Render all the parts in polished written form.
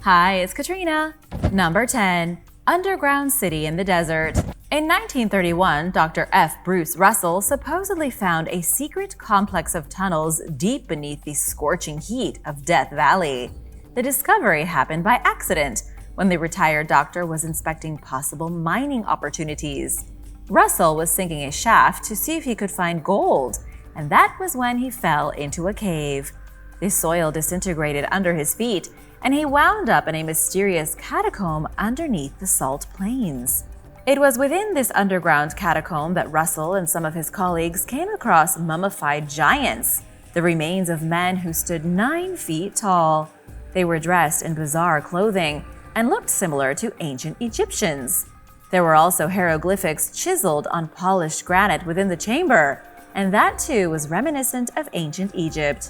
Hi, it's Katrina. Number 10. Underground City in the Desert. In 1931, Dr. F. Bruce Russell supposedly found a secret complex of tunnels deep beneath the scorching heat of Death Valley. The discovery happened by accident when the retired doctor was inspecting possible mining opportunities. Russell was sinking a shaft to see if he could find gold, and that was when he fell into a cave. The soil disintegrated under his feet, and he wound up in a mysterious catacomb underneath the salt plains. It was within this underground catacomb that Russell and some of his colleagues came across mummified giants, the remains of men who stood 9 feet tall. They were dressed in bizarre clothing and looked similar to ancient Egyptians. There were also hieroglyphics chiseled on polished granite within the chamber, and that too was reminiscent of ancient Egypt.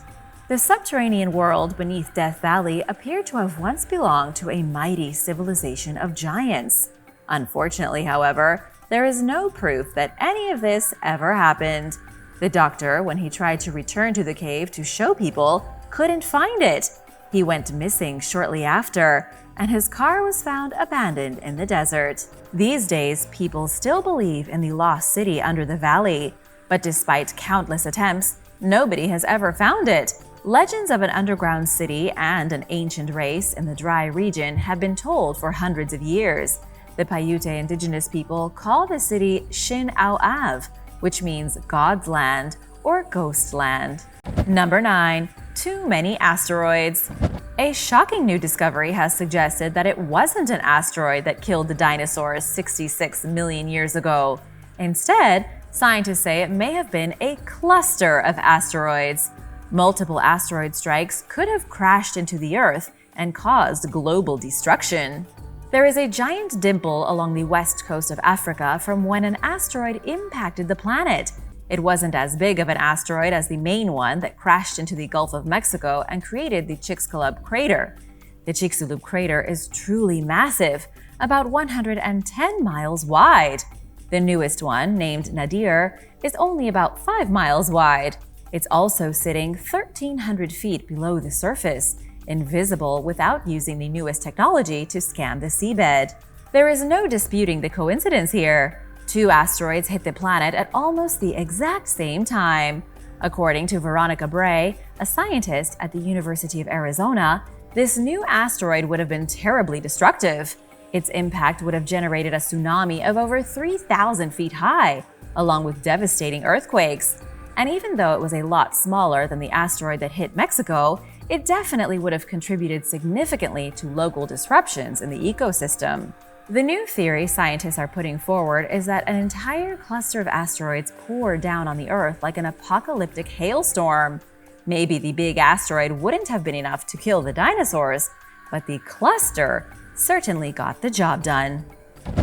The subterranean world beneath Death Valley appeared to have once belonged to a mighty civilization of giants. Unfortunately, however, there is no proof that any of this ever happened. The doctor, when he tried to return to the cave to show people, couldn't find it. He went missing shortly after, and his car was found abandoned in the desert. These days, people still believe in the lost city under the valley, but despite countless attempts, nobody has ever found it. Legends of an underground city and an ancient race in the dry region have been told for hundreds of years. The Paiute indigenous people call the city Shin Au Av, which means God's land or ghost land. Number 9. Too many asteroids. A shocking new discovery has suggested that it wasn't an asteroid that killed the dinosaurs 66 million years ago. Instead, scientists say it may have been a cluster of asteroids. Multiple asteroid strikes could have crashed into the Earth and caused global destruction. There is a giant dimple along the west coast of Africa from when an asteroid impacted the planet. It wasn't as big of an asteroid as the main one that crashed into the Gulf of Mexico and created the Chicxulub crater. The Chicxulub crater is truly massive, about 110 miles wide. The newest one, named Nadir, is only about 5 miles wide. It's also sitting 1,300 feet below the surface, invisible without using the newest technology to scan the seabed. There is no disputing the coincidence here. 2 asteroids hit the planet at almost the exact same time. According to Veronica Bray, a scientist at the University of Arizona, this new asteroid would have been terribly destructive. Its impact would have generated a tsunami of over 3,000 feet high, along with devastating earthquakes. And even though it was a lot smaller than the asteroid that hit Mexico, it definitely would have contributed significantly to local disruptions in the ecosystem. The new theory scientists are putting forward is that an entire cluster of asteroids poured down on the Earth like an apocalyptic hailstorm. Maybe the big asteroid wouldn't have been enough to kill the dinosaurs, but the cluster certainly got the job done.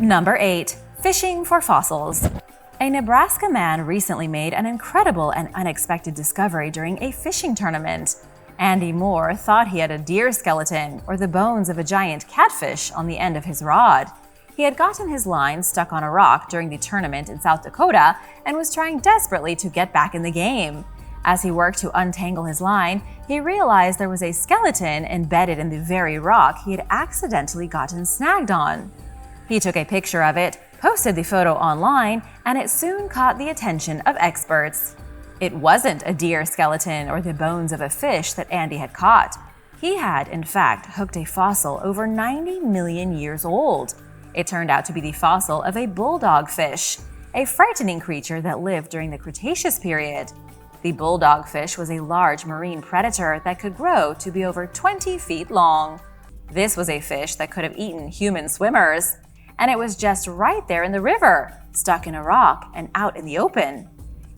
Number 8. Fishing for fossils. A Nebraska man recently made an incredible and unexpected discovery during a fishing tournament. Andy Moore thought he had a deer skeleton or the bones of a giant catfish on the end of his rod. He had gotten his line stuck on a rock during the tournament in South Dakota and was trying desperately to get back in the game. As he worked to untangle his line, he realized there was a skeleton embedded in the very rock he had accidentally gotten snagged on. He took a picture of it, posted the photo online, and it soon caught the attention of experts. It wasn't a deer skeleton or the bones of a fish that Andy had caught. He had, in fact, hooked a fossil over 90 million years old. It turned out to be the fossil of a bulldog fish, a frightening creature that lived during the Cretaceous period. The bulldog fish was a large marine predator that could grow to be over 20 feet long. This was a fish that could have eaten human swimmers. And it was just right there in the river, stuck in a rock and out in the open.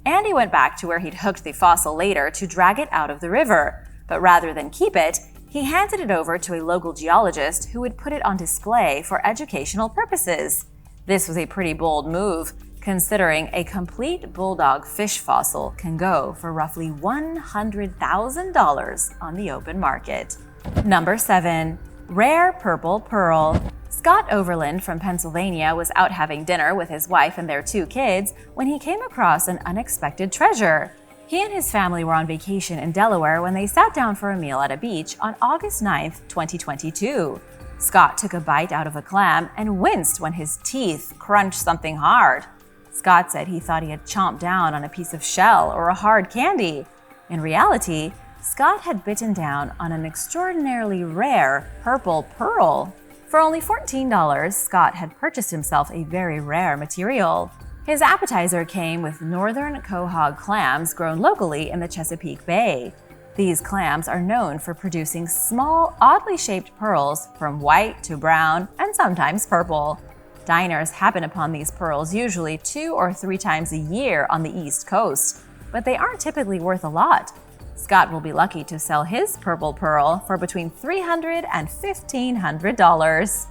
Andy went back to where he'd hooked the fossil later to drag it out of the river, but rather than keep it, he handed it over to a local geologist who would put it on display for educational purposes. This was a pretty bold move, considering a complete bulldog fish fossil can go for roughly $100,000 on the open market. Number 7. Rare purple pearl. Scott Overland from Pennsylvania was out having dinner with his wife and their 2 kids when he came across an unexpected treasure. He and his family were on vacation in Delaware when they sat down for a meal at a beach on August 9, 2022. Scott took a bite out of a clam and winced when his teeth crunched something hard. Scott said he thought he had chomped down on a piece of shell or a hard candy. In reality, Scott had bitten down on an extraordinarily rare purple pearl. For only $14, Scott had purchased himself a very rare material. His appetizer came with northern quahog clams grown locally in the Chesapeake Bay. These clams are known for producing small, oddly shaped pearls from white to brown and sometimes purple. Diners happen upon these pearls usually 2 or 3 times a year on the East Coast, but they aren't typically worth a lot. Scott will be lucky to sell his purple pearl for between $300 and $1,500.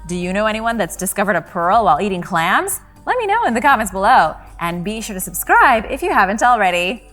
Do you know anyone that's discovered a pearl while eating clams? Let me know in the comments below, and be sure to subscribe if you haven't already.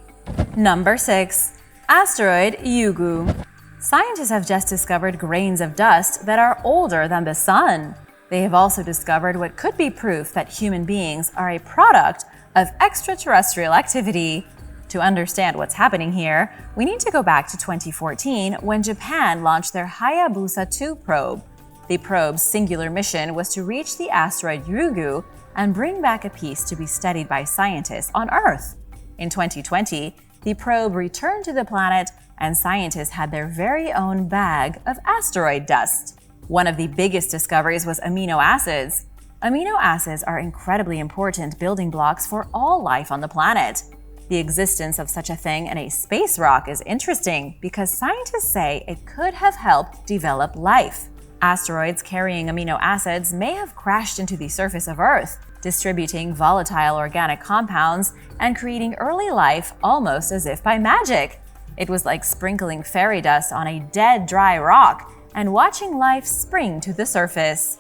Number 6. Asteroid Yugu. Scientists have just discovered grains of dust that are older than the sun. They have also discovered what could be proof that human beings are a product of extraterrestrial activity. To understand what's happening here, we need to go back to 2014 when Japan launched their Hayabusa 2 probe. The probe's singular mission was to reach the asteroid Ryugu and bring back a piece to be studied by scientists on Earth. In 2020, the probe returned to the planet, and scientists had their very own bag of asteroid dust. One of the biggest discoveries was amino acids. Amino acids are incredibly important building blocks for all life on the planet. The existence of such a thing in a space rock is interesting because scientists say it could have helped develop life. Asteroids carrying amino acids may have crashed into the surface of Earth, distributing volatile organic compounds and creating early life almost as if by magic. It was like sprinkling fairy dust on a dead, dry rock and watching life spring to the surface.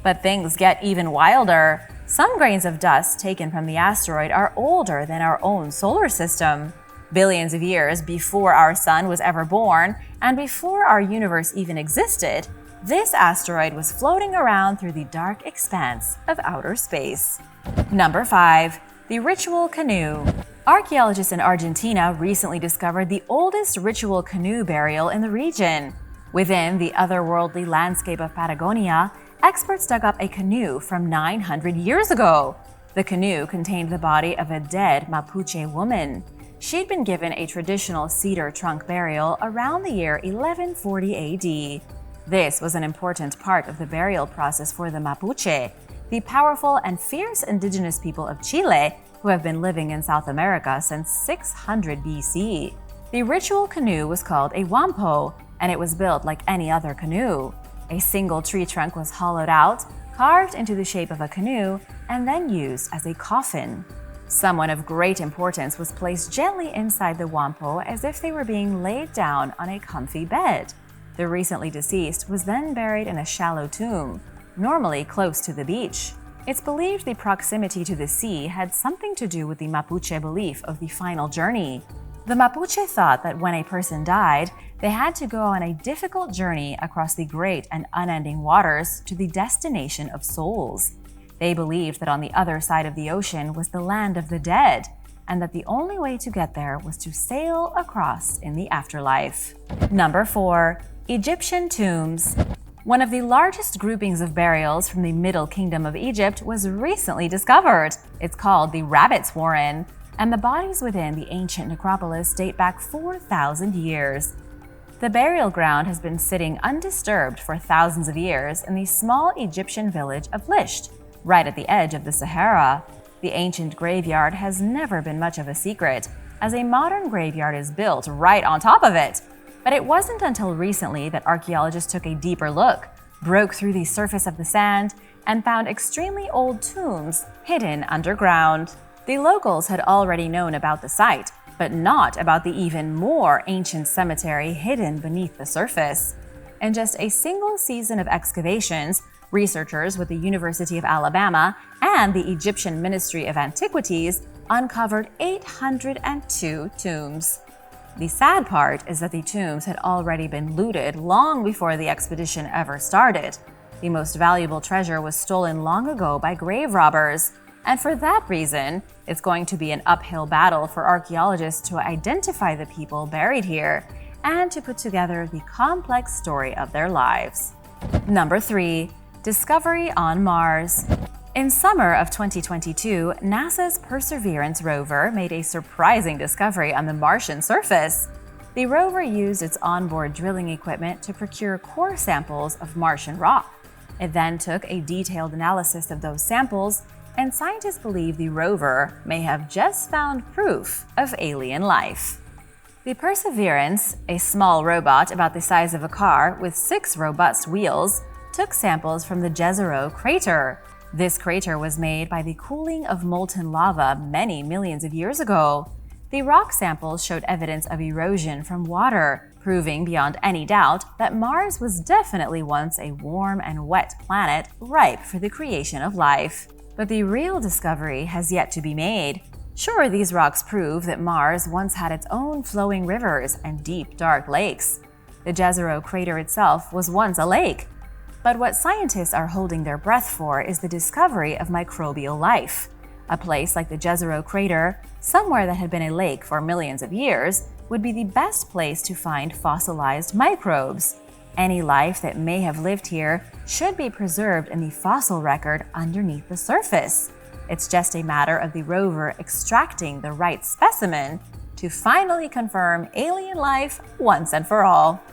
But things get even wilder. Some grains of dust taken from the asteroid are older than our own solar system. Billions of years before our sun was ever born and before our universe even existed, this asteroid was floating around through the dark expanse of outer space. Number 5. The ritual canoe. Archaeologists in Argentina recently discovered the oldest ritual canoe burial in the region. Within the otherworldly landscape of Patagonia, experts dug up a canoe from 900 years ago. The canoe contained the body of a dead Mapuche woman. She'd been given a traditional cedar trunk burial around the year 1140 AD. This was an important part of the burial process for the Mapuche, the powerful and fierce indigenous people of Chile who have been living in South America since 600 BC. The ritual canoe was called a wampo, and it was built like any other canoe. A single tree trunk was hollowed out, carved into the shape of a canoe, and then used as a coffin. Someone of great importance was placed gently inside the wampo as if they were being laid down on a comfy bed. The recently deceased was then buried in a shallow tomb, normally close to the beach. It's believed the proximity to the sea had something to do with the Mapuche belief of the final journey. The Mapuche thought that when a person died, they had to go on a difficult journey across the great and unending waters to the destination of souls. They believed that on the other side of the ocean was the land of the dead, and that the only way to get there was to sail across in the afterlife. Number 4. Egyptian tombs. One of the largest groupings of burials from the Middle Kingdom of Egypt was recently discovered. It's called the Rabbit's Warren, and the bodies within the ancient necropolis date back 4,000 years. The burial ground has been sitting undisturbed for thousands of years in the small Egyptian village of Lisht, right at the edge of the Sahara. The ancient graveyard has never been much of a secret, as a modern graveyard is built right on top of it. But it wasn't until recently that archaeologists took a deeper look, broke through the surface of the sand, and found extremely old tombs hidden underground. The locals had already known about the site, but not about the even more ancient cemetery hidden beneath the surface. In just a single season of excavations, researchers with the University of Alabama and the Egyptian Ministry of Antiquities uncovered 802 tombs. The sad part is that the tombs had already been looted long before the expedition ever started. The most valuable treasure was stolen long ago by grave robbers. And for that reason, it's going to be an uphill battle for archaeologists to identify the people buried here and to put together the complex story of their lives. Number 3. Discovery on Mars. In summer of 2022, NASA's Perseverance rover made a surprising discovery on the Martian surface. The rover used its onboard drilling equipment to procure core samples of Martian rock. It then took a detailed analysis of those samples, and scientists believe the rover may have just found proof of alien life. The Perseverance, a small robot about the size of a car with 6 robust wheels, took samples from the Jezero crater. This crater was made by the cooling of molten lava many millions of years ago. The rock samples showed evidence of erosion from water, proving beyond any doubt that Mars was definitely once a warm and wet planet ripe for the creation of life. But the real discovery has yet to be made. Sure, these rocks prove that Mars once had its own flowing rivers and deep, dark lakes. The Jezero crater itself was once a lake. But what scientists are holding their breath for is the discovery of microbial life. A place like the Jezero crater, somewhere that had been a lake for millions of years, would be the best place to find fossilized microbes. Any life that may have lived here should be preserved in the fossil record underneath the surface. It's just a matter of the rover extracting the right specimen to finally confirm alien life once and for all.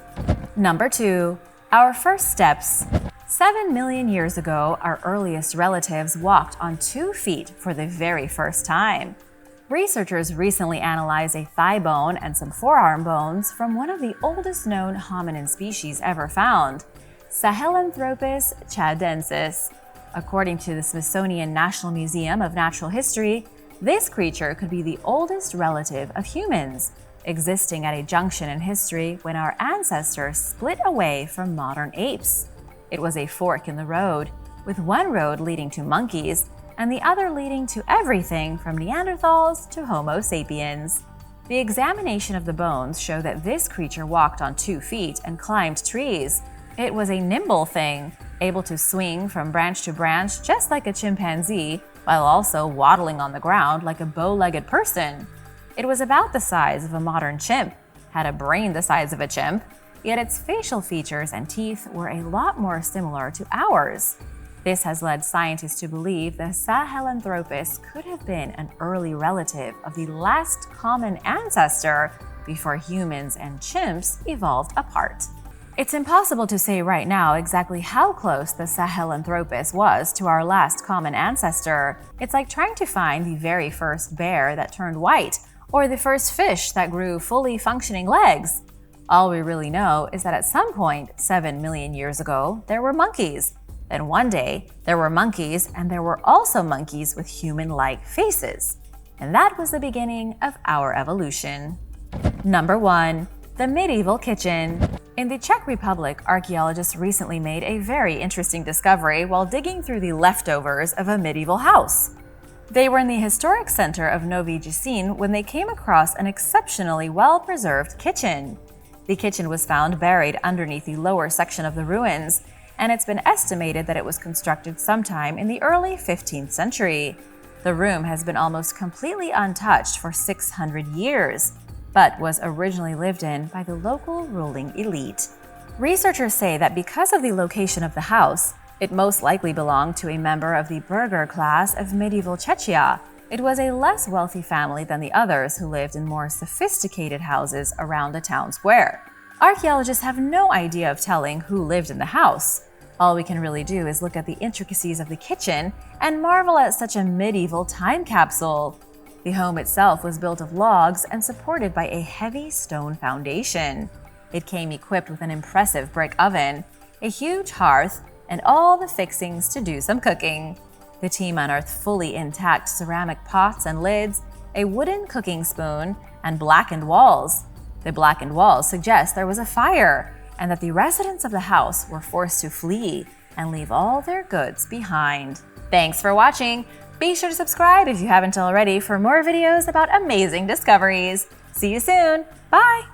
Number 2. Our first steps. 7 million years ago, our earliest relatives walked on 2 feet for the very first time. Researchers recently analyzed a thigh bone and some forearm bones from one of the oldest known hominin species ever found, Sahelanthropus chadensis. According to the Smithsonian National Museum of Natural History, this creature could be the oldest relative of humans, existing at a junction in history when our ancestors split away from modern apes. It was a fork in the road, with one road leading to monkeys and the other leading to everything from Neanderthals to Homo sapiens. The examination of the bones showed that this creature walked on 2 feet and climbed trees. It was a nimble thing, able to swing from branch to branch just like a chimpanzee, while also waddling on the ground like a bow-legged person. It was about the size of a modern chimp, had a brain the size of a chimp, yet its facial features and teeth were a lot more similar to ours. This has led scientists to believe that Sahelanthropus could have been an early relative of the last common ancestor before humans and chimps evolved apart. It's impossible to say right now exactly how close the Sahelanthropus was to our last common ancestor. It's like trying to find the very first bear that turned white, or the first fish that grew fully functioning legs. All we really know is that at some point, 7 million years ago, there were monkeys. Then one day, there were monkeys, and there were also monkeys with human-like faces. And that was the beginning of our evolution. Number 1. The medieval kitchen. In the Czech Republic, archaeologists recently made a very interesting discovery while digging through the leftovers of a medieval house. They were in the historic center of Nový Jičín when they came across an exceptionally well-preserved kitchen. The kitchen was found buried underneath the lower section of the ruins, and it's been estimated that it was constructed sometime in the early 15th century. The room has been almost completely untouched for 600 years, but was originally lived in by the local ruling elite. Researchers say that because of the location of the house, it most likely belonged to a member of the burgher class of medieval Czechia. It was a less wealthy family than the others who lived in more sophisticated houses around the town square. Archaeologists have no idea of telling who lived in the house. All we can really do is look at the intricacies of the kitchen and marvel at such a medieval time capsule. The home itself was built of logs and supported by a heavy stone foundation. It came equipped with an impressive brick oven, a huge hearth, and all the fixings to do some cooking. The team unearthed fully intact ceramic pots and lids, a wooden cooking spoon, and blackened walls. The blackened walls suggest there was a fire, and that the residents of the house were forced to flee and leave all their goods behind. Thanks for watching! Be sure to subscribe if you haven't already for more videos about amazing discoveries. See you soon! Bye!